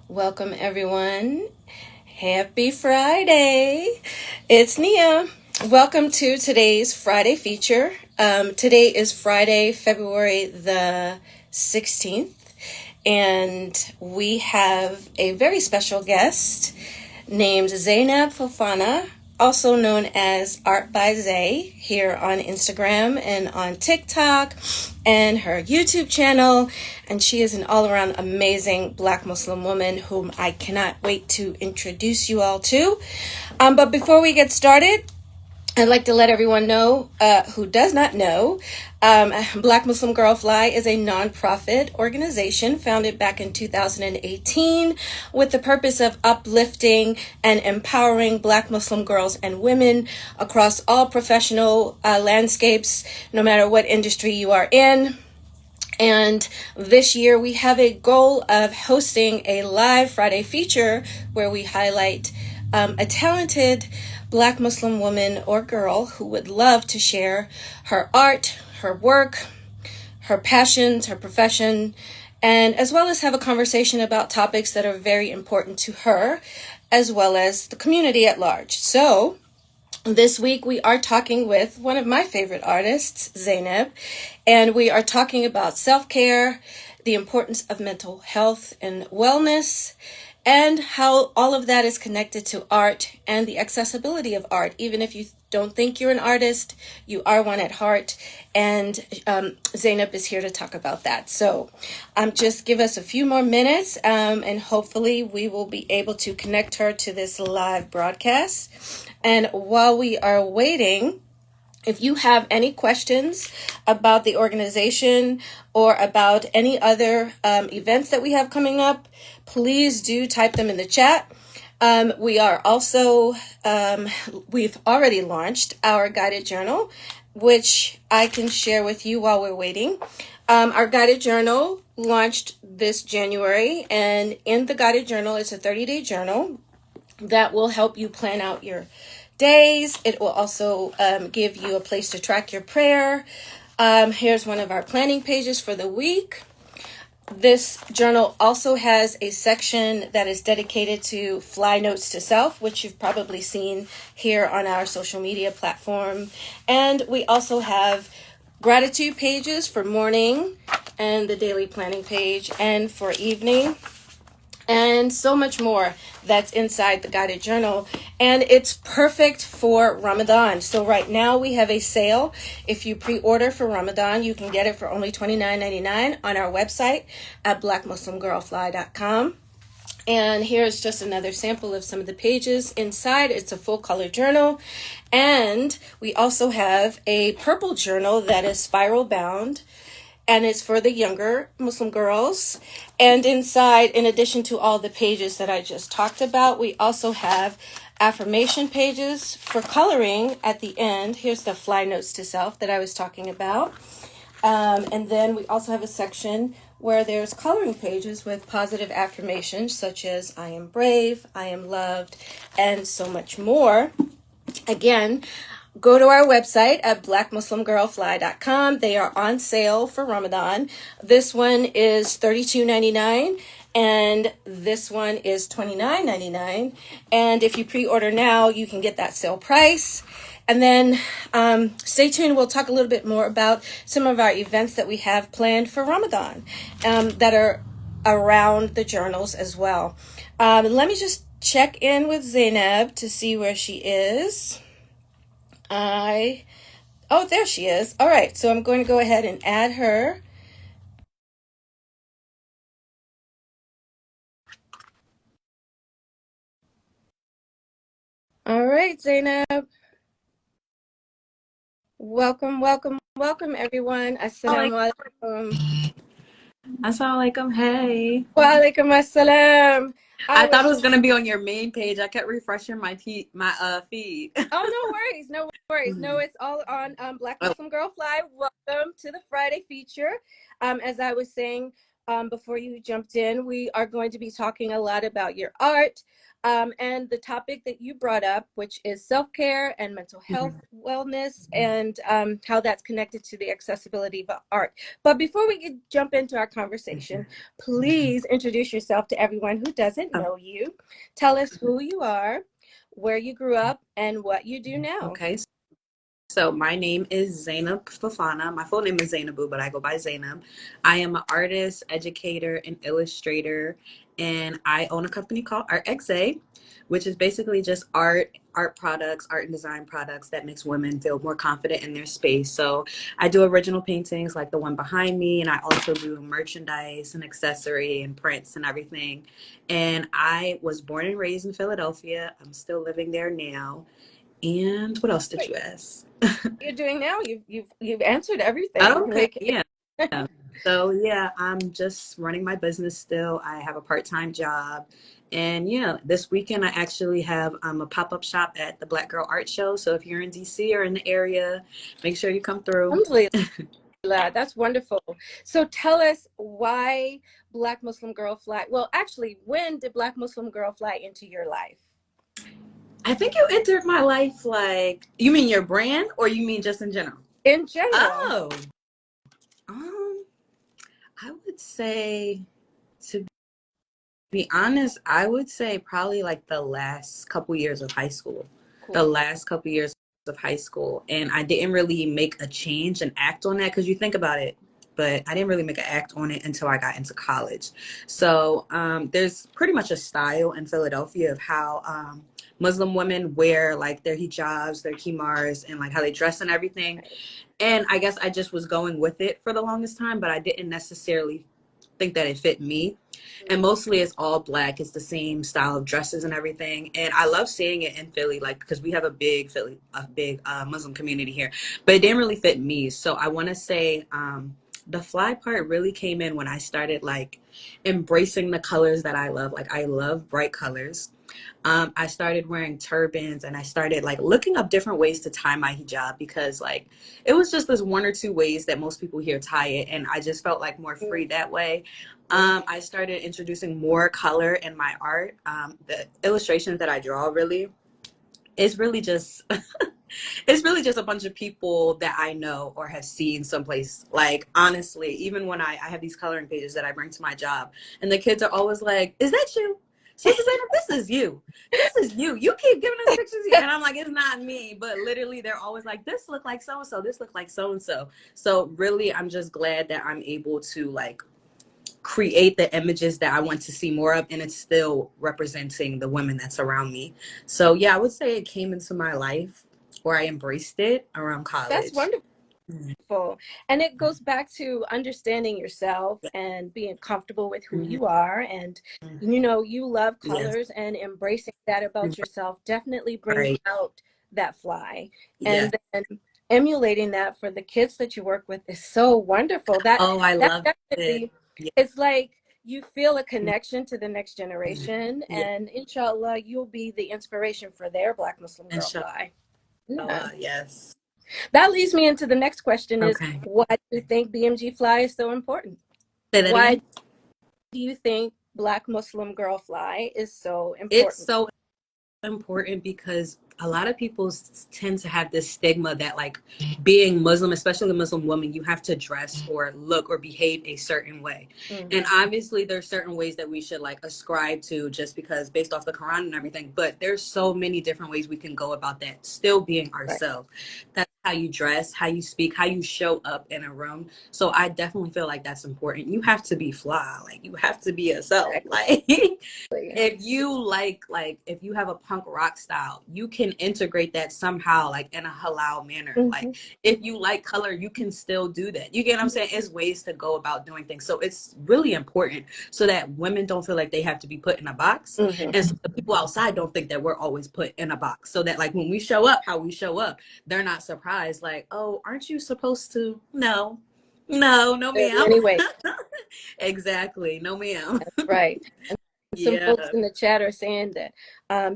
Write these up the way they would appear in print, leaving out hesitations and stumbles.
Welcome, everyone. Happy Friday. It's Nia. Welcome to today's Friday feature. Today is Friday, February the 16th, and we have a very special guest named Zeinab Fofana, also known as Art by Zay, here on Instagram and on TikTok and her YouTube channel. And she is an all-around amazing Black Muslim woman whom I cannot wait to introduce you all to. But before we get started, I'd like to let everyone know who does not know, Black Muslim Girl Fly is a nonprofit organization founded back in 2018 with the purpose of uplifting and empowering Black Muslim girls and women across all professional landscapes, no matter what industry you are in. And this year we have a goal of hosting a live Friday feature where we highlight a talented Black Muslim woman or girl who would love to share her art, her work, her passions, her profession, and as well as have a conversation about topics that are very important to her, as well as the community at large. So this week we are talking with one of my favorite artists, Zeinab, and we are talking about self-care, the importance of mental health and wellness, and how all of that is connected to art and the accessibility of art. Even if you don't think you're an artist, you are one at heart. And Zeinab is here to talk about that. So just give us a few more minutes and hopefully we will be able to connect her to this live broadcast. And while we are waiting, if you have any questions about the organization or about any other events that we have coming up, please do type them in the chat. We are also, we've already launched our guided journal, which I can share with you while we're waiting. Our guided journal launched this January, and in the guided journal, it's a 30-day journal that will help you plan out your days. It will also give you a place to track your prayer. Here's one of our planning pages for the week. This journal also has a section that is dedicated to fly notes to self, which you've probably seen here on our social media platform. And we also have gratitude pages for morning and the daily planning page, and for evening, and so much more that's inside the guided journal. And it's perfect for Ramadan. So right now we have a sale. If you pre-order for Ramadan, you can get it for only $29.99 on our website at blackmuslimgirlfly.com. And here's just another sample of some of the pages inside. It's a full color journal. And we also have a purple journal that is spiral bound, and it's for the younger Muslim girls. And inside, in addition to all the pages that I just talked about, we also have affirmation pages for coloring at the end. Here's the fly notes to self that I was talking about. And then we also have a section where there's coloring pages with positive affirmations such as I am brave, I am loved, and so much more. Again, go to our website at blackmuslimgirlfly.com. They are on sale for Ramadan. This one is $32.99 and this one is $29.99. And if you pre-order now, you can get that sale price. And then stay tuned. We'll talk a little bit more about some of our events that we have planned for Ramadan that are around the journals as well. Let me just check in with Zeinab to see where she is. Oh, there she is. All right, so I'm going to go ahead and add her. All right, Zainab. Welcome, welcome, welcome, everyone. Assalamu alaikum. Assalamualaikum. Hey. Wa alaikum assalam. I thought it was gonna be on your main page. I kept refreshing my feed. Oh, no worries, no worries. No, it's all on Black Oh, Muslim Girl Fly. Welcome to the Friday feature. As I was saying, before you jumped in, we are going to be talking a lot about your art, and the topic that you brought up, which is self care and mental health, Mhm. wellness, and how that's connected to the accessibility of art. But before we could jump into our conversation, please introduce yourself to everyone who doesn't Oh, know you. Tell us who you are, where you grew up, and what you do now. okay. So my name is Zeinab Fofana. My full name is Zainabu, but I go by Zainab. I am an artist, educator, and illustrator, and I own a company called Art XA, which is basically just art products, art and design products that makes women feel more confident in their space. So I do original paintings like the one behind me, and I also do merchandise and accessory and prints and everything. And I was born and raised in Philadelphia. I'm still living there now. And what else did What you ask? you're doing now? You've answered everything. Okay, Like, yeah. So yeah, I'm just running my business still. I have a part-time job. And yeah, this weekend I actually have a pop-up shop at the Black Girl Art Show. So if you're in DC or in the area, make sure you come through. alhamdulillah. That's wonderful. So tell us why Black Muslim Girl Fly. Well, actually, when did Black Muslim Girl fly into your life? I think you entered my life like, you mean your brand or you mean just in general? In general. Oh, um, I would say, to be honest, I would say probably like the last couple years of high school. The Cool. last couple years of high school. And I didn't really make a change and act on that because you think about it, but I didn't really make an act on it until I got into college. So there's pretty much a style in Philadelphia of how Muslim women wear like their hijabs, their kimars, and like how they dress and everything. Right. And I guess I just was going with it for the longest time, but I didn't necessarily think that it fit me. And mostly it's all black. It's the same style of dresses and everything. And I love seeing it in Philly, like because we have a big Muslim community here. But it didn't really fit me. So I want to say the fly part really came in when I started like embracing the colors that I love. Like I love bright colors. I started wearing turbans and I started like looking up different ways to tie my hijab because like it was just this one or two ways that most people here tie it, and I just felt like more free that way. I started introducing more color in my art. The illustrations that I draw really is really just it's really just a bunch of people that I know or have seen someplace. Like honestly, even when I have these coloring pages that I bring to my job, and the kids are always like, "Is that you?" Sister Zainab, this is you. This is you. You keep giving us pictures, and I'm like, it's not me. But literally, they're always like, "This look like so and so. This look like so and so." So really, I'm just glad that I'm able to like create the images that I want to see more of, and it's still representing the women that's around me. So yeah, I would say it came into my life or I embraced it around That's college. wonderful. And it goes back to understanding yourself and being comfortable with who Mhm. you are. And, you love Yes. colors, and embracing that about yourself definitely brings Right. out that fly. Yes. And then emulating that for the kids that you work with is so wonderful. Oh, I That love it. definitely, Yeah. it's like you feel a connection to the next generation. Yeah. And inshallah, you'll be the inspiration for their Black Muslim Girl fly. Yeah. Inshallah. Yes. That leads me into the next question is, Okay. why do you think BMG Fly is so important? Say that Why again. do you think Black Muslim Girl Fly is so It's important? so important because a lot of people tend to have this stigma that like being Muslim, especially a Muslim woman, you have to dress or look or behave a certain way. And Mm, obviously there's certain ways that we should like ascribe to just because based off the Quran and everything, but there's so many different ways we can go about that still being right. ourselves. That's how you dress, how you speak, how you show up in a room. So I definitely feel like that's important. You have to be fly, like you have to be yourself. Exactly. Like if you like if you have a punk rock style, you can integrate that somehow like in a halal manner. Like Hmm. if you like color, you can still do that. You get what I'm saying? It's ways to go about doing things. So it's really important so that women don't feel like they have to be put in a box, Hmm. and so the people outside don't think that we're always put in a box, so that like when we show up how we show up, they're not surprised like, oh, aren't you supposed to? No, no In ma'am. many ways, Exactly, no ma'am. that's right. Some Yeah. folks in the chat are saying that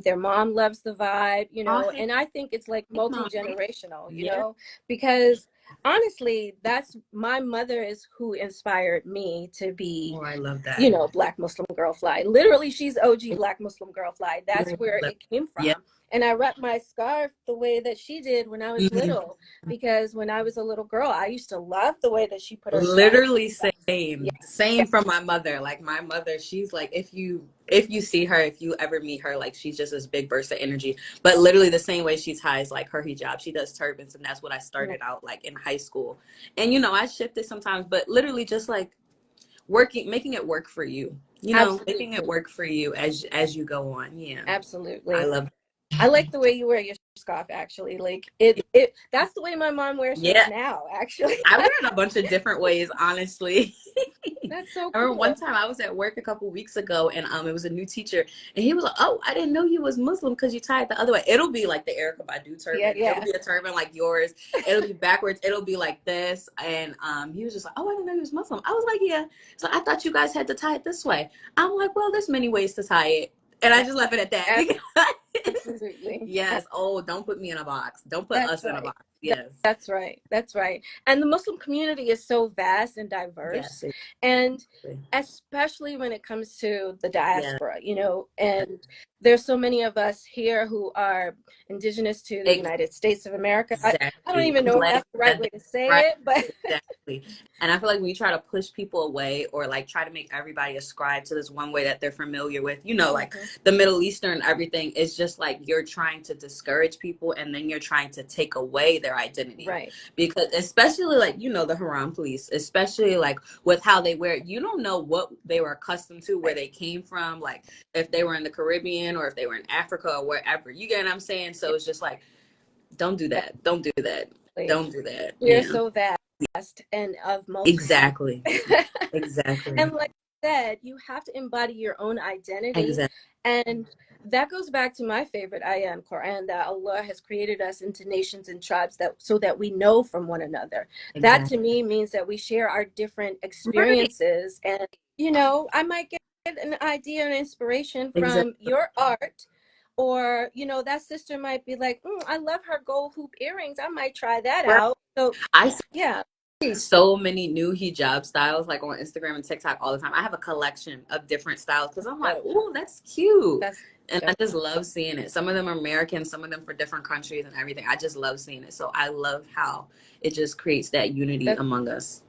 their mom loves the vibe, Oh, hey and I think it's like mom. multi-generational, Yeah. because honestly, that's my mother is who inspired me to be, Oh, I love you that. know, Black Muslim Girl Fly. Literally, she's OG Black Muslim Girl Fly. That's where Love- it came Yeah. from. And I wrapped my scarf the way that she did when I was Mhm. little, because when I was a little girl, I used to love the way that she put her scarf. Literally Yeah, same from my mother. Like my mother, she's like, if you see her, if you ever meet her, like she's just this big burst of energy. But literally the same way she ties like her hijab, she does turbans, and that's what I yeah, started out like in high school. And I shifted sometimes, but literally just like making it work for you. Making it absolutely, work for you as you go on. Yeah, I absolutely. love. I like the way you wear your scarf. Actually, like it. That's the way my mom wears hers Yeah, now. Actually, I wear it a bunch of different ways, honestly. that's so I remember one cool. time I was at work a couple weeks ago, and it was a new teacher, and he was like, "Oh, I didn't know you was Muslim because you tie it the other way. It'll be like the Erica Badu Yeah, turban. It'll yeah. be a turban like yours. It'll be backwards. It'll be like this." And he was just like, "Oh, I didn't know you was Muslim." I was like, "Yeah." So I thought you guys had to tie it this way. I'm like, "Well, there's many ways to tie it," and I just left it at that because Absolutely. yes. Oh, don't put me in a box. Don't put That's us in a right. box. Yes. That's right. That's right. And the Muslim community is so vast and Yes. diverse. And Exactly. especially when it comes to the Yeah. diaspora, you know, and there's so many of us here who are indigenous to the United States of America. I don't Exactly. even I'm know if glad that's the you right said way that. to say Right. it, but Exactly. And I feel like we try to push people away or like try to make everybody ascribe to this one way that they're familiar with, like Mhm. the Middle Eastern, everything is just like you're trying to discourage people and then you're trying to take away their identity. Right. Because especially like, the Haram police, especially like with how they wear it, you don't know what they were accustomed to, where Right. they came from, like if they were in the Caribbean or if they were in Africa or wherever. You get what I'm saying? So it's just like, don't do that. Don't do that. Exactly. Don't do that. We are Yeah. so vast and of multitude. Exactly. Exactly. And like I said, you have to embody your own identity. Exactly. And that goes back to my favorite ayah in Quran, that Allah has created us into nations and tribes that so that we know from one another. That Exactly. to me means that we share our different Right. experiences. And, I might get an idea and inspiration from Exactly. your art. Or, that sister might be like, I love her gold hoop earrings. I might try that Right. out. So, I yeah, see so many new hijab styles like on Instagram and TikTok all the time. I have a collection of different styles because I'm like, dope. oh, that's cute. That's And I dope. just love seeing it. Some of them are American, some of them for different countries and everything. I just love seeing it. So I love how it just creates that unity among us.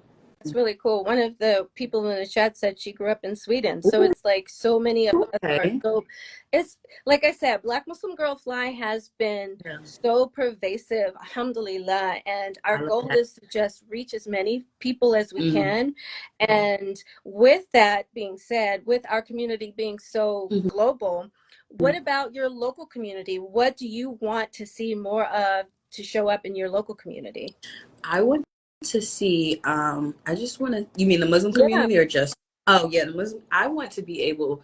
That's really cool. One of the people in the chat said she grew up in Sweden. So Ooh, it's like so many of us are okay. so, it's like I said, Black Muslim Girl Fly has been Yeah. so pervasive, alhamdulillah. And our I love goal that. is to just reach as many people as we Mm-hmm. can. And with that being said, with our community being so global, what about your local community? What do you want to see more of to show up in your local community? I want to see, I just want to, you mean the Muslim Yeah. community or just, oh yeah, the Muslim, I want to be able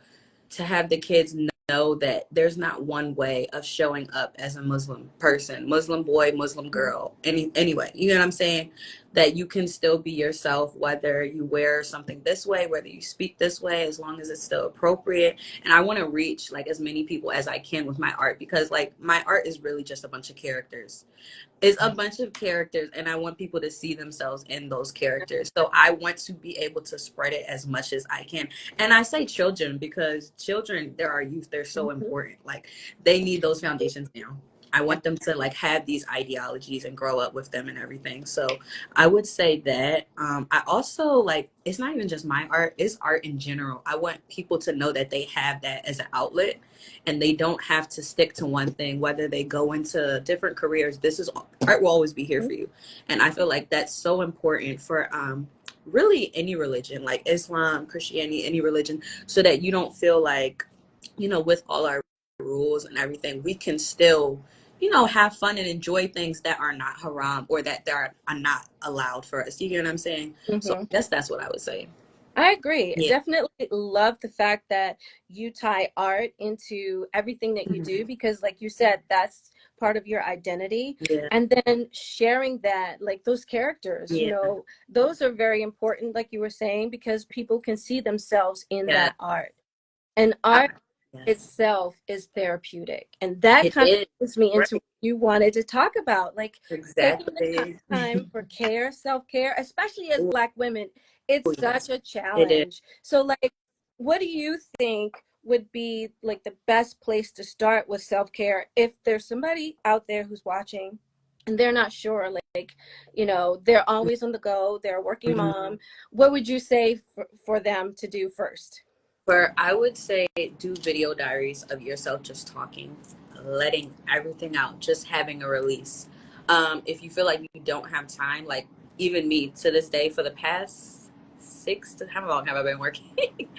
to have the kids know that there's not one way of showing up as a Muslim person, Muslim boy, Muslim girl, anyway, you know what I'm saying? That you can still be yourself, whether you wear something this way, whether you speak this way, as long as it's still appropriate. And I want to reach like as many people as I can with my art because like my art is really just a bunch of characters. It's a bunch of characters and I want people to see themselves in those characters. So I want to be able to spread it as much as I can. And I say children because children, they're our youth, they're so Mhm. important. Like they need those foundations now. I want them to like have these ideologies and grow up with them and everything. So I would say that I also like it's not even just my art, it's art in general. I want people to know that they have that as an outlet and they don't have to stick to one thing, whether they go into different careers. This is art will always be here for you. And I feel like that's so important for really any religion, like Islam, Christianity, any religion, so that you don't feel like, with all our rules and everything, we can still, have fun and enjoy things that are not haram or that are not allowed for us. You get what I'm saying? So I Mhm. guess that's what I would say. I agree. Yeah. Definitely love the fact that you tie art into everything that you Mhm. do because, like you said, that's part of your identity. Yeah. And then sharing that, like those characters, Yeah. those are very important, like you were saying, because people can see themselves in Yeah. that art. And I, art itself is therapeutic. And that It kind is. of brings me into Right. what you wanted to talk about, like taking the Exactly. time for care, self-care, especially as Oh, Black women. It's yes. such a It is. challenge. So, like, what do you think would be like the best place to start with self-care if there's somebody out there who's watching and they're not sure, like, they're always on the go, they're a working Mhm. mom? What would you say for them to do first? Where I would say do video diaries of yourself just talking, letting everything out, just having a release. If you feel like you don't have time, like even me to this day, for the past how long have I been working?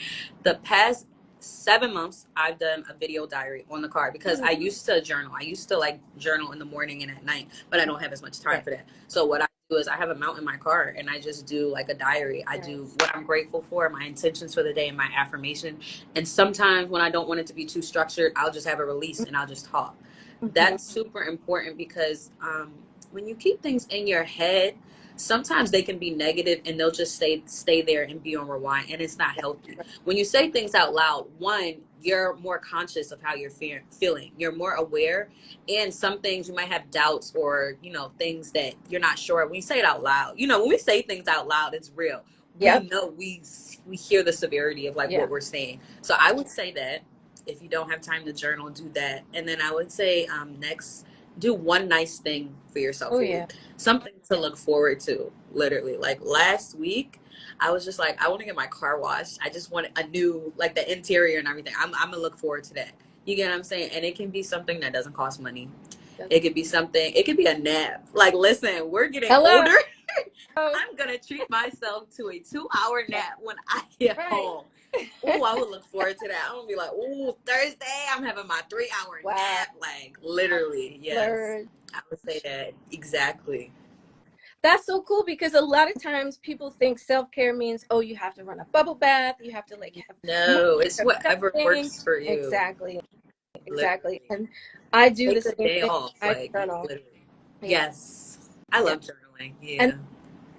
The past 7 months, I've done a video diary on the car because I used to journal. I used to like journal in the morning and at night, but I don't have as much time Right. for that. So what I do is I have a mount in my car and I just do like a diary. I do what I'm grateful for, my intentions for the day, and my affirmation. And sometimes when I don't want it to be too structured, I'll just have a release and I'll just talk. Mm-hmm. That's super important because when you keep things in your head, sometimes they can be negative and they'll just stay there and be on rewind, and it's not healthy. When you say things out loud, one, you're more conscious of how you're feeling, you're more aware, and some things you might have doubts or things that you're not sure. When you say it out loud, when we say things out loud, it's real. We Yep. know we hear the severity of like Yeah. what we're saying. So I would say that if you don't have time to journal, do that. And then I would say next, do one nice thing for yourself Oh a yeah. week, something to look forward to. Literally, like last week, I was just like, I want to get my car washed. I just want a new, like the interior and everything. I'm gonna look forward to that. You get what I'm saying? And it can be something that doesn't cost money. It could be something. It could be a nap. Like, listen, we're getting Hello. older. I'm gonna treat myself to a 2 hour nap when I get Right. home. Oh, I would look forward to that. I'm gonna be like, oh, Thursday, I'm having my 3 hour Wow. nap. Like, literally, yes. Splurge. I would say that exactly. That's so cool because a lot of times people think self-care means, oh, you have to run a bubble bath, you have to like have No, it's whatever thing. works for you. Exactly. Exactly. Literally, And I do the take a same day thing. off. I Like, journal. literally. Yeah. Yes, I Yeah. love journaling. And Yeah.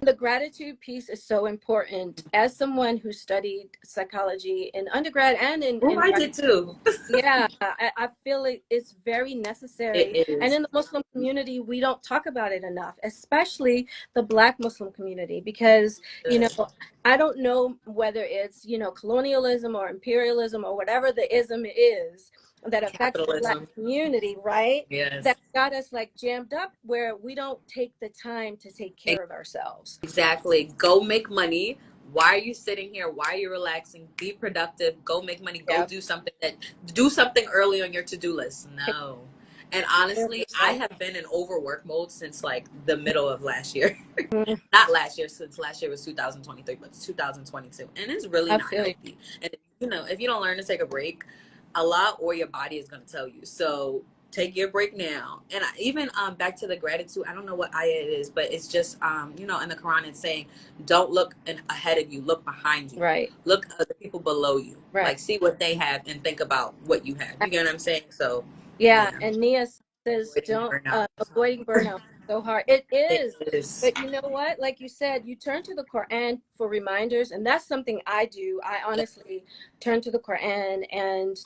the gratitude piece is so important. As someone who studied psychology in undergrad and Oh, in I grad did too. Yeah, I feel it's very necessary. It And is. in the Muslim community, we don't talk about it enough, especially the Black Muslim community, because, I don't know whether it's, colonialism or imperialism or whatever the ism is that affects the Black Capitalism. community, right? Yes. That got us like jammed up where we don't take the time to take care of ourselves. Exactly. Go make money. Why are you sitting here? Why are you relaxing? Be productive. Go make money. Go Yep. do something early on your to-do list. No. And honestly, I 100%. have been in overwork mode since like the middle of last year. Mhm. Not last year, since last year was 2023, but 2022. And it's really I not feel you. healthy. And if you don't learn to take a break, a lot or your body is going to tell you. So take your break now. And even back to the gratitude, I don't know what ayah it is, but it's just in the Quran it's saying, don't look ahead of you, look behind you, Right. look at the people below you, Right. like see what they have and think about what you have. You get what I'm saying? So Yeah, yeah, and Nia says, avoiding don't burnout. avoiding burnout so hard. It It is. is. But you know what? Like you said, you turn to the Quran for reminders, and that's something I do. I honestly turn to the Quran and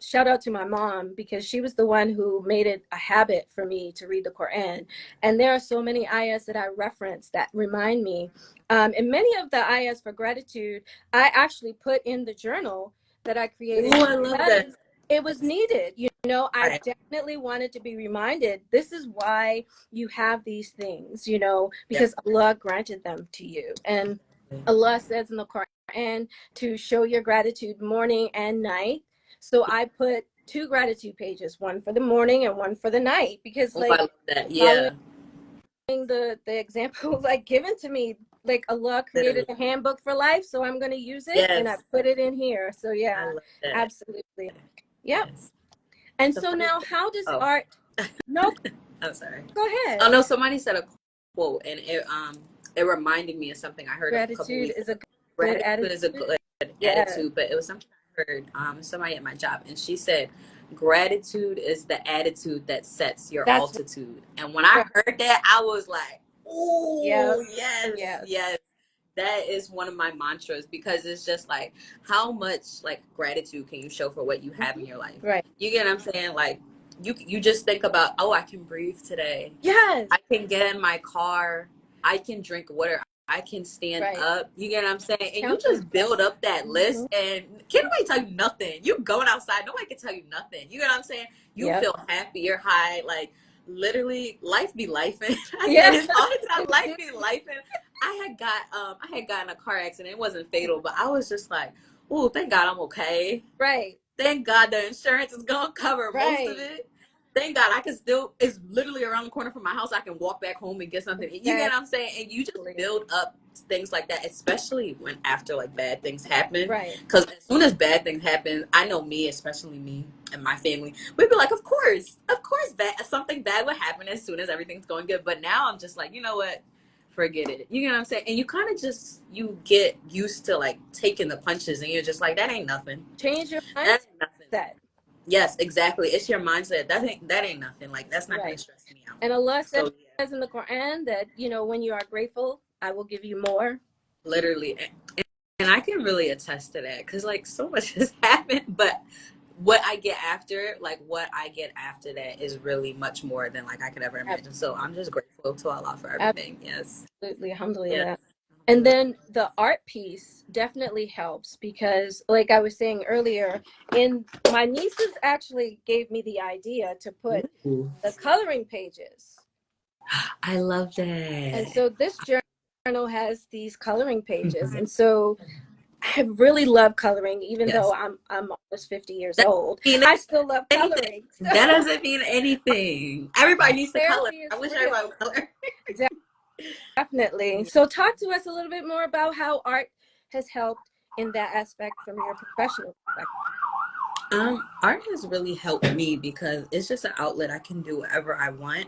shout out to my mom because she was the one who made it a habit for me to read the Quran. And there are so many ayahs that I reference that remind me. And many of the ayahs for gratitude, I actually put in the journal that I created Oh, I love because that. it was needed. I Right. definitely wanted to be reminded this is why you have these things, Yeah. because Allah granted them to you. And Allah says in the Quran to show your gratitude morning and night. So I put two gratitude pages, one for the morning and one for the night, because Oh, I like love that. following Yeah. the example like given to me, like Allah created Literally. a handbook for life, so I'm going to use it and I Yes. put it in here. So I yeah, love that. absolutely. Yep. Yes. And so Somebody now said, how does oh, art, no, I'm sorry. go Oh ahead. no, somebody said a quote and it reminded me of something I heard a couple Gratitude weeks is ago. a good Gratitude is a attitude. good Yes. attitude, but it was something I heard somebody at my job and she said gratitude is the attitude that sets your That's altitude. And when I right. heard that, I was like, Yep. oh yes, Yes. yes. that is one of my mantras, because it's just like, how much like gratitude can you show for what you have in your life? Right. You get what I'm saying? Like, you just think about, oh, I can breathe today. Yes. I can get in my car. I can drink water. I can stand Right. up. You get what I'm saying? And you Countless just build up that blessings. list, and can't nobody tell you nothing. You going outside, nobody can tell you nothing. You get what I'm saying? You Yep. feel happy, you're high, like literally life be life. And I say Yeah. this all the time, life be life. And I had gotten a car accident. It wasn't fatal, but I was just like, oh, thank God I'm okay. Right. Thank God the insurance is gonna cover most of Right. it. Thank God I can still, it's literally around the corner from my house. I can walk back home and get something. You get what I'm saying? And you just Exactly. build up things like that, especially when after like bad things happen. Right. Because as soon as bad things happen, I know me, especially me and my family, we'd be like, of course, something bad would happen as soon as everything's going good. But now I'm just like, you know what? Forget it. You know what I'm saying? And you kind of just, you get used to like taking the punches, and you're just like, that ain't nothing. Change your That ain't nothing. mindset. Yes, exactly. It's your mindset. That ain't nothing. Like, that's not gonna Right. stress me out. And Allah So yeah, says in the Quran that, when you are grateful, I will give you more. literally, and I can really attest to that, because like so much has happened, but what I get after that is really much more than like I could ever imagine. So I'm just grateful to Allah for everything. Yes. Absolutely. Yes. Alhamdulillah. And then the art piece definitely helps because, like I was saying earlier, in my nieces actually gave me the idea to put Ooh, the coloring pages. I love And that. so this journal has these coloring pages. And so I really love coloring, even though Yes. I'm almost 50 years That old. doesn't mean I still love anything. coloring. That doesn't mean anything. Everybody needs to color. Therapy I is wish real. everybody would color. Definitely. So talk to us a little bit more about how art has helped in that aspect from your professional perspective. Art has really helped me because it's just an outlet. I can do whatever I want.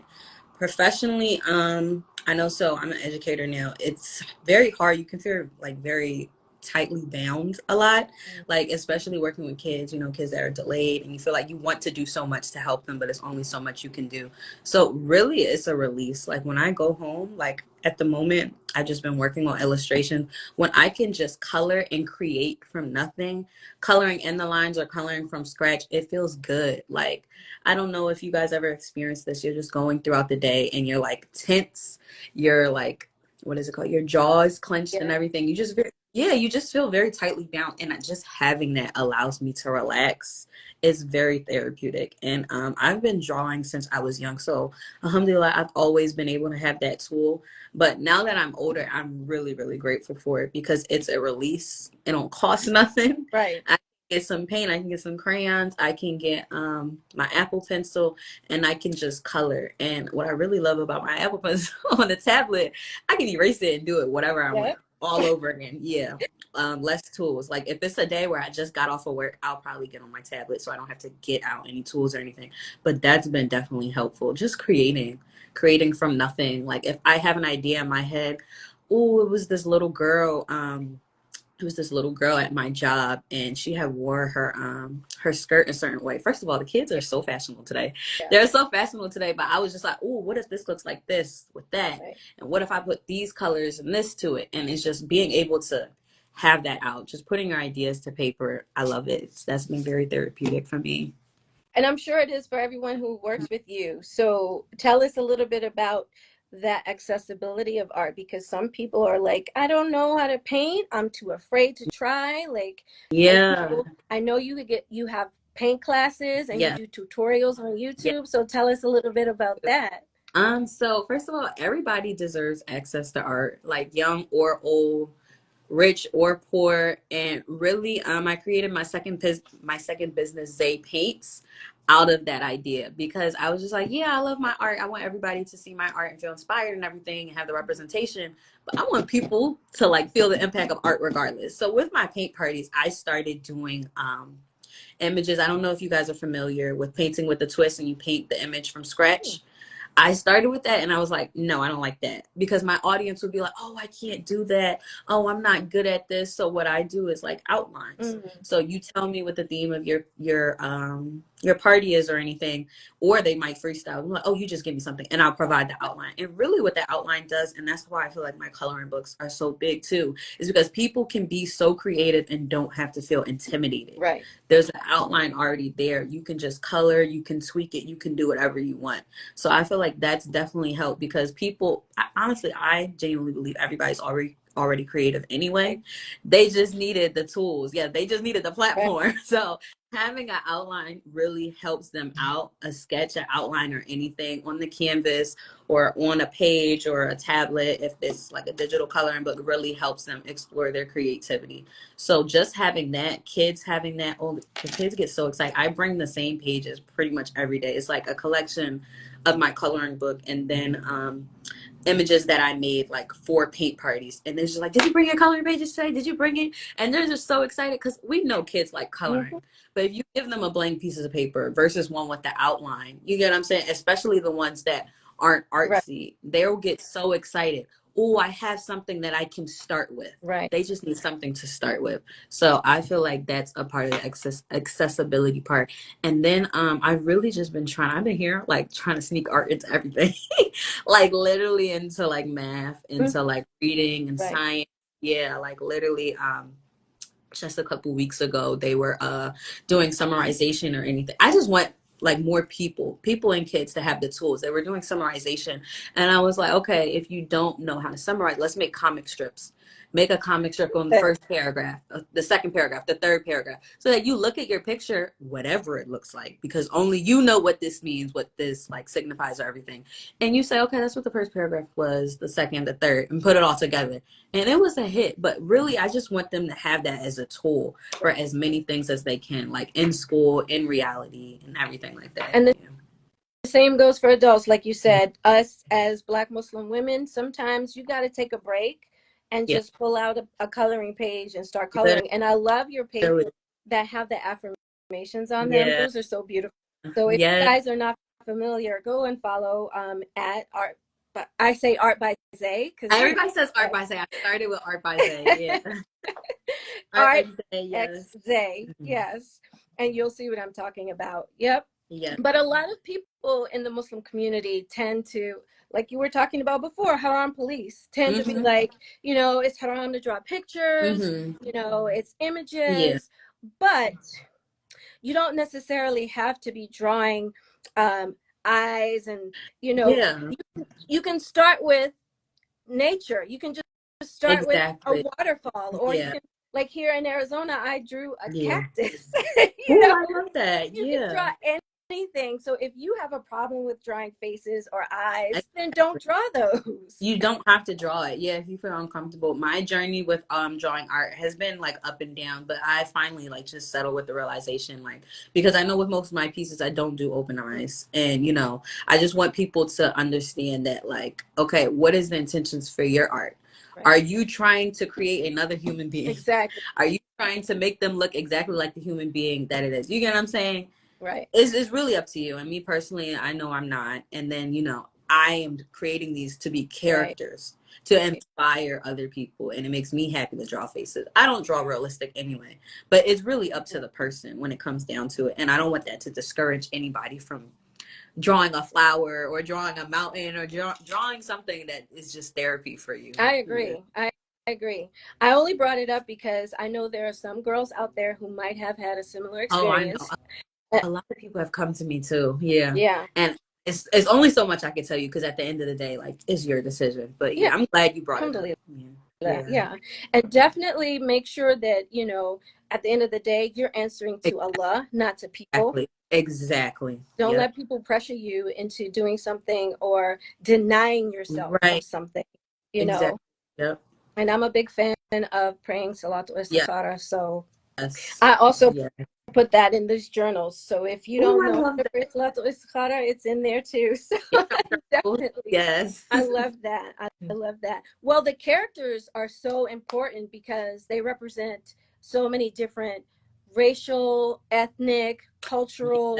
Professionally, I know, so I'm an educator now. It's very hard. You can feel like very tightly bound a lot, like especially working with kids, kids that are delayed, and you feel like you want to do so much to help them, but it's only so much you can do. So really it's a release. Like when I go home, like at the moment, I've just been working on illustration. When I can just color and create from nothing, coloring in the lines or coloring from scratch, it feels good. Like, I don't know if you guys ever experienced this. You're just going throughout the day and you're like tense. You're like, what is it called? Your jaw is clenched and Yeah. everything. You just feel very tightly bound. And just having that allows me to relax. It's very therapeutic. And I've been drawing since I was young. So alhamdulillah, I've always been able to have that tool. But now that I'm older, I'm really, really grateful for it because it's a release. It don't cost nothing. Right. I can get some paint, I can get some crayons, I can get my Apple Pencil, and I can just color. And what I really love about my Apple Pencil on the tablet, I can erase it and do it whatever I want Yep. all over again. Yeah. Less tools. Like if it's a day where I just got off of work, I'll probably get on my tablet so I don't have to get out any tools or anything. But that's been definitely helpful. Just creating from nothing. Like if I have an idea in my head, oh, it was this little girl at my job, and she had wore her skirt a certain way. First of all, the kids are so fashionable today. Yeah. They're so fashionable today, but I was just like, oh, what if this looks like this with that? Right. And what if I put these colors and this to it? And it's just being able to have that out, just putting your ideas to paper. I love it. That's been very therapeutic for me. And I'm sure it is for everyone who works with you. So tell us a little bit about that accessibility of art because some people are like, I don't know how to paint. I'm too afraid to try. Like Yeah. I know you have paint classes and you Yeah. do tutorials on Yeah. YouTube. So tell us a little bit about that. So first of all, everybody deserves access to art, like young or old, rich or poor. And really, I created my second business, Zay Paints, out of that idea because I was just like, yeah, I love my art. I want everybody to see my art and feel inspired and everything and have the representation. But I want people to like feel the impact of art regardless. So with my paint parties, I started doing images. I don't know if you guys are familiar with painting with the twist and you paint the image from scratch. I started with that and I was like, no, I don't like that because my audience would be like, oh, I can't do that. Oh, I'm not good at this. So what I do is like outlines. Mm-hmm. So you tell me what the theme of your party is or anything, or they might freestyle. I'm like, oh, you just give me something and I'll provide the outline. And really what the outline does, and that's why I feel like my coloring books are so big too, is because people can be so creative and don't have to feel intimidated. Right. There's an outline already there. You can just color, you can tweak it, you can do whatever you want. So I feel like that's definitely helped because people, honestly, I genuinely believe everybody's already creative anyway. Right. They just needed the tools. Yeah, they just needed the Right. platform. So having an outline really helps them out. A sketch, an outline, or anything on the canvas or on a page or a tablet, if it's like a digital coloring book, really helps them explore their creativity. So just having that, kids having that, oh, the kids get so excited. I bring the same pages pretty much every day. It's like a collection of my coloring book, and then images that I made like for paint parties. And they're just like, did you bring your coloring pages today? Did you bring it? And they're just so excited because we know kids like Mm-hmm. coloring. But if you give them a blank piece of paper versus one with the outline, you get what I'm saying? Especially the ones that aren't Right. artsy, they'll get so excited. Oh, I have something that I can start with. Right. They just need something to start with. So I feel like that's a part of the accessibility part. And then I've really just been I've been here like trying to sneak art into everything. Like literally into like math, Mm-hmm. into like reading and Right. science. Yeah, like literally just a couple weeks ago they were doing summarization or anything. I just want like more people and kids to have the tools. They were doing summarization and I was like, okay, if you don't know how to summarize, let's make comic strips. Make a comic strip on the Okay. first paragraph, the second paragraph, the third paragraph, so that you look at your picture, whatever it looks like, because only you know what this means, what this like signifies or everything. And you say, okay, that's what the first paragraph was, the second, the third, and put it all together. And it was a hit. But really, I just want them to have that as a tool for as many things as they can, like in school, in reality, and everything like that. And the Yeah. same goes for adults. Like you said, us as Black Muslim women, sometimes you got to take a break and Yeah. just pull out a coloring page and start coloring. And I love your Literally. pages that have the affirmations on them. Yeah. Those are so beautiful. So if you Yes. guys are not familiar, go and follow at art. But I say Art by Zay because Everybody says art by say. I started with art by say. Yeah. Art by Art say. X Yes. Zay, Mhm. yes, and you'll see what I'm talking about. Yep. Yeah. But a lot of people in the Muslim community tend to, like you were talking about before, haram police tend to be Mhm. like, it's haram to draw pictures, Mhm. it's Yeah. images, but you don't necessarily have to be drawing um, eyes and, Yeah. you can start with nature. You can just start with a Exactly. waterfall, or you Yeah. can, like here in Arizona, I drew a Yeah. cactus. Oh, I love that. You can Yeah. draw anything. So if you have a problem with drawing faces or eyes, then don't Exactly. draw those. You don't have to draw it. Yeah, if you feel uncomfortable. My journey with drawing art has been like up and down, but I finally like just settled with the realization, like, because I know with most of my pieces I don't do open eyes. And I just want people to understand that, like, okay, what is the intentions for your art? Right. Are you trying to create another human being? Exactly. Are you trying to make them look exactly like the human being that it is? You get what I'm saying? Right. It's really up to you. And me personally, I know I'm not. And then, I am creating these to be Right. characters to inspire other people. And it makes me happy to draw faces. I don't draw realistic anyway, but it's really up to the person when it comes down to it. And I don't want that to discourage anybody from drawing a flower or drawing a mountain or drawing something that is just therapy for you. I Yeah. agree. I agree. I only brought it up because I know there are some girls out there who might have had a similar Oh, I know. experience. Uh, A lot of people have come to me too. Yeah. Yeah. And it's only so much I can tell you because at the end of the day, like, it's your decision. But Yeah. yeah, I'm glad you brought it up. Alhamdulillah. Yeah. Yeah. Yeah. And definitely make sure that, at the end of the day, you're answering to Allah, not to people. Exactly. Exactly. Don't Yep. let people pressure you into doing something or denying yourself of Right. something, you know. Exactly. Yep. And I'm a big fan of praying Salatul Yeah. Istikhara. So Yes. I also Yeah. put that in these journals. So if you Oh, don't I know love to that. pray Salatul Istikhara, it's in there too. So In your journal. definitely, Yes. I love that. I love that. Well, the characters are so important because they represent so many different racial, ethnic, cultural,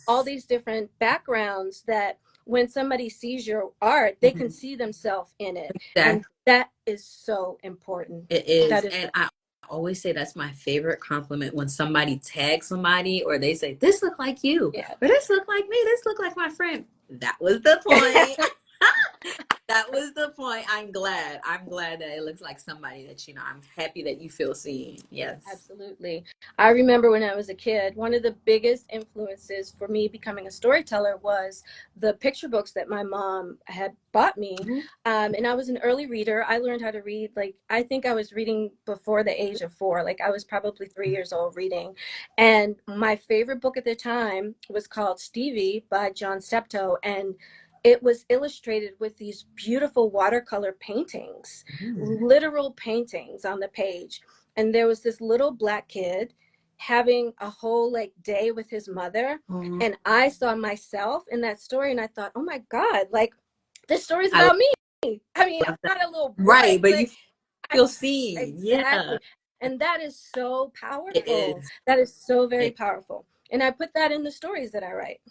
all Yes. these different backgrounds that when somebody sees your art, they can Mhm. see themselves in it. And Exactly. that is so important. It That is. is And so I always say that's my favorite compliment when somebody tags somebody or they say, this look like you, Yeah. or this look like me, this look like my friend. That was the point. That was the point. I'm glad. I'm glad that it looks like somebody that, I'm happy that you feel seen. Yes. Absolutely. I remember when I was a kid, one of the biggest influences for me becoming a storyteller was the picture books that my mom had bought me. And I was an early reader. I learned how to read, like, I think I was reading before the age of 4. Like, I was probably 3 years old reading. And my favorite book at the time was called Stevie by John Steptoe. And it was illustrated with these beautiful watercolor paintings, literal paintings on the page. And there was this little black kid having a whole like day with his mother, and I saw myself in that story, and I thought, oh my God, like this story's I about me. I mean, I'm that. not a little boy, Right, but you but feel seen. Yeah, exactly. And that is so it powerful. is. That is so very It, powerful. And I put that in the stories that I write.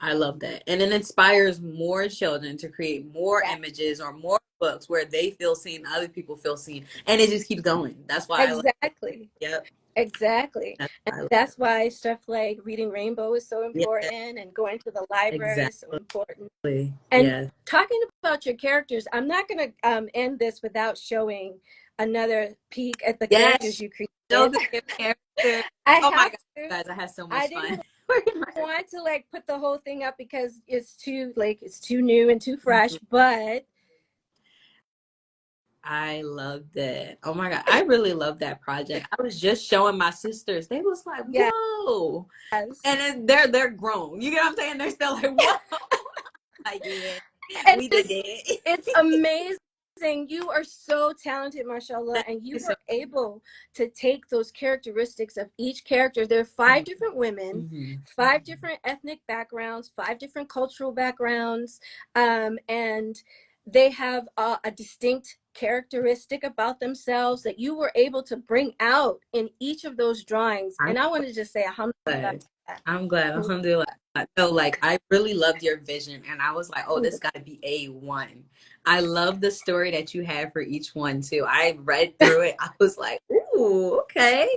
I love that. And it inspires more children to create more Yeah, images or more books where they feel seen, other people feel seen. And it just keeps going. That's why I love it. exactly. Yep. Exactly. And I love that's why stuff like reading Rainbow is so it. important, and going to the library is so important. Exactly. And Yes. talking about your characters, I'm not going to end this without showing another peek at the characters Yes. you Show created. the character. I Oh my have God, to. guys, I had so much I fun. didn't want to like put the whole thing up because it's too new and too fresh, but I loved it. Oh my God. I really love that project. I was just showing my sisters. They was like, yes. whoa. And then they're grown. You get what I'm saying? They're still like, whoa. Like, yeah, And we did it. it's amazing. You are so talented, mashallah, Thank and you you so were able to take those characteristics of each character. There are 5 different women, mm-hmm. 5 different ethnic backgrounds, 5 different cultural backgrounds, and they have a distinct characteristic about themselves that you were able to bring out in each of those drawings. And I want to just say, alhamdulillah. Glad. I'm glad. Alhamdulillah. So like I really loved your vision and I was like, oh, this gotta be A1. I love the story that you had for each one too. I read through it. I was like, ooh, okay.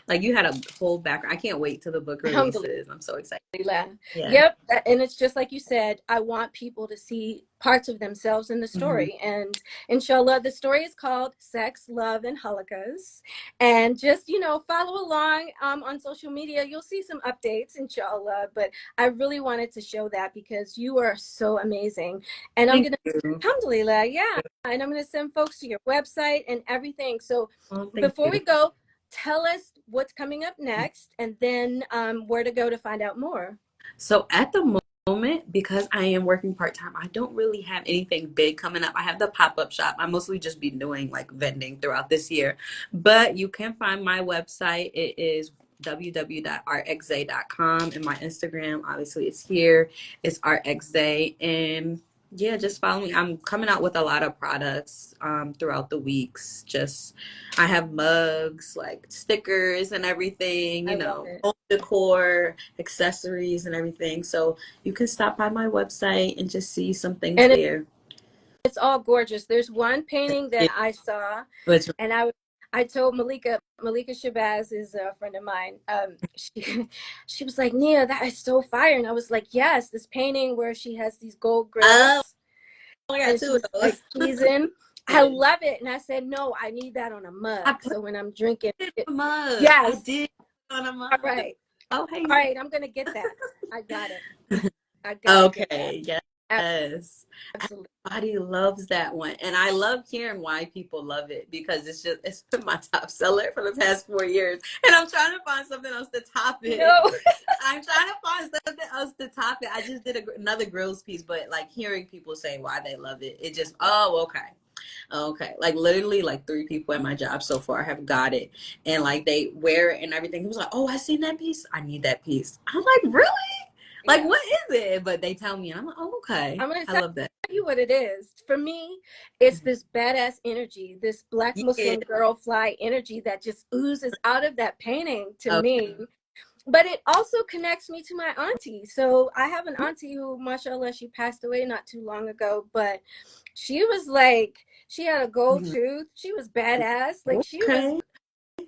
Like you had a whole background. I can't wait till the book Alhamdulillah. releases. I'm so excited. Yeah. Yep. And it's just like you said, I want people to see parts of themselves in the Mm-hmm. story. And inshallah, the story is called Sex, Love, and Holocaust. And just, follow along on social media. You'll see some updates, inshallah. But I really wanted to show that because you are so amazing. And I'm Thank going to, you. alhamdulillah, yeah. And I'm going to send folks to your website and everything. So Oh, thank before you. we go, tell us what's coming up next, and then where to go to find out more. So at the moment, because I am working part-time, I don't really have anything big coming up. I have the pop-up shop. I mostly just be doing like vending throughout this year. But you can find my website. It is www.rxzay.com, and my Instagram, obviously, it's here. It's rxzay. And yeah, just follow me. I'm coming out with a lot of products throughout the weeks. Just I have mugs, like stickers and everything, I love it. home decor, accessories and everything. So you can stop by my website and just see some things And there. it's all gorgeous. There's one painting that I saw, Which, and I told Malika Shabazz is a friend of mine. She was like, Nia, that is so fire. And I was like, yes, this painting where she has these gold oh, grills I got and two of she's those. like cheesing. I Yeah. love it. And I said, no, I need that on a I mug. put So when I'm drinking it it, on a mug. I yes. did put it on a All mug. right. Oh, hey. All right. I'm gonna get that. I got it. I gotta get that. Okay, yes. Absolutely. Everybody loves that one. And I love hearing why people love it because it's been my top seller for the past 4 years. And I'm trying to find something else to top it. No. I'm trying to find something else to top it. I just did another grills piece, but like hearing people say why they love it, it just, oh, okay. Okay. Like literally like 3 people at my job so far have got it. And like they wear it and everything. He was like, oh, I seen that piece. I need that piece. I'm like, really? Like, Yeah. what is it? But they tell me, and I'm like, oh, okay. I'm gonna I tell love that. you what it is. For me, it's this badass energy, this Black Yeah. Muslim girl fly energy that just oozes out of that painting to Okay. me. But it also connects me to my auntie. So I have an auntie who, mashallah, she passed away not too long ago, but she was like, she had a gold Mhm. tooth. She was badass. Like she was Okay.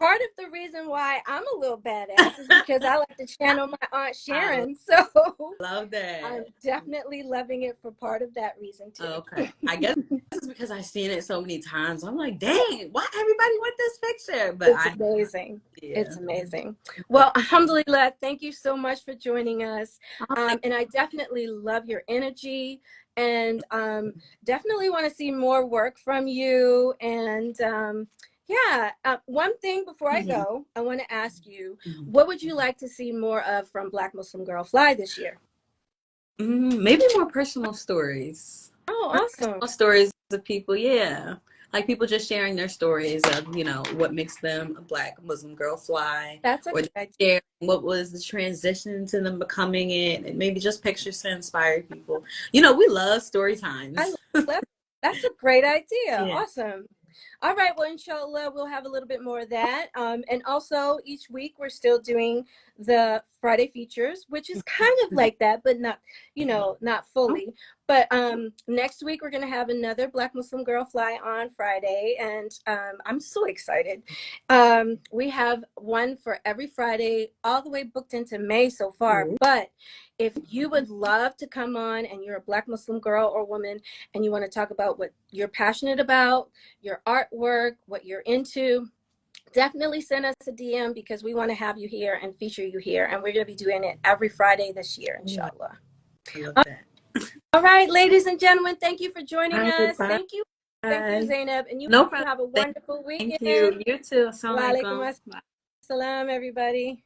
part of the reason why I'm a little badass is because I like to channel my Aunt I Sharon. So love I'm that. definitely loving it for part of that reason too. Okay. I guess it's because I've seen it so many times. I'm like, dang, why everybody want this picture? But It's I, amazing. yeah. It's amazing. But, Well, alhamdulillah, thank you so much for joining us. oh, thank And I definitely love your energy and definitely want to see more work from you. And yeah, one thing before I you. go, I want to ask you, Mhm. what would you like to see more of from Black Muslim Girl Fly this year? Maybe more personal stories. Oh, More awesome. personal stories of people, yeah. Like people just sharing their stories of, what makes them a Black Muslim girl fly, That's a or good idea. sharing what was the transition to them becoming it, and maybe just pictures to inspire people. We love story I times. love That's a great idea. Yeah. Awesome. All right. Well, inshallah, we'll have a little bit more of that. And also, each week we're still doing the Friday features, which is kind of like that, but not, not fully. But next week we're going to have another Black Muslim Girl Fly on Friday, and I'm so excited. We have one for every Friday, all the way booked into May so far. Ooh. But if you would love to come on and you're a Black Muslim girl or woman and you want to talk about what you're passionate about, your artwork, what you're into, definitely send us a DM because we want to have you here and feature you here. And we're going to be doing it every Friday this year, Yeah, inshallah. I love that. All right, ladies and gentlemen, thank you for All joining right, us. bye. Thank you. Thank you, Zainab. And you No problem. have a wonderful Thank weekend. you. You too. Wa alaikum Assalamualaikum. Bye. assalam, everybody.